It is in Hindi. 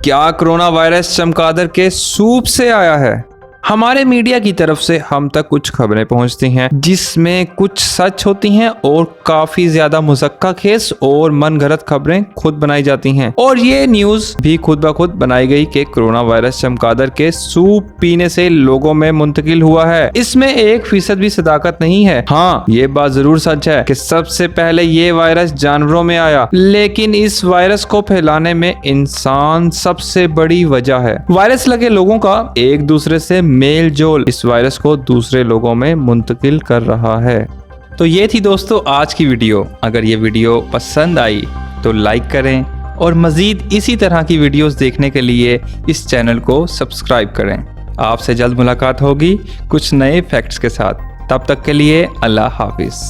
क्या कोरोना वायरस चमगादड़ के सूप से आया है? हमारे मीडिया की तरफ से हम तक कुछ खबरें पहुंचती हैं जिसमें कुछ सच होती हैं और काफी ज्यादा मुज़क्का खेस और मनगढ़ंत खबरें खुद बनाई जाती हैं। और ये न्यूज भी खुद ब खुद बनाई गई कि कोरोना वायरस चमगादड़ के सूप पीने से लोगों में मुंतकिल हुआ है। इसमें 1% भी सदाकत नहीं है। हाँ, ये बात जरूर सच है कि सबसे पहले ये वायरस जानवरों में आया, लेकिन इस वायरस को फैलाने में इंसान सबसे बड़ी वजह है। वायरस लगे लोगों का एक दूसरे से मेल जोल इस वायरस को दूसरे लोगों में मुंतकिल कर रहा है। तो ये थी दोस्तों आज की वीडियो। अगर ये वीडियो पसंद आई तो लाइक करें और मजीद इसी तरह की वीडियोस देखने के लिए इस चैनल को सब्सक्राइब करें। आपसे जल्द मुलाकात होगी कुछ नए फैक्ट्स के साथ। तब तक के लिए अल्लाह हाफिज।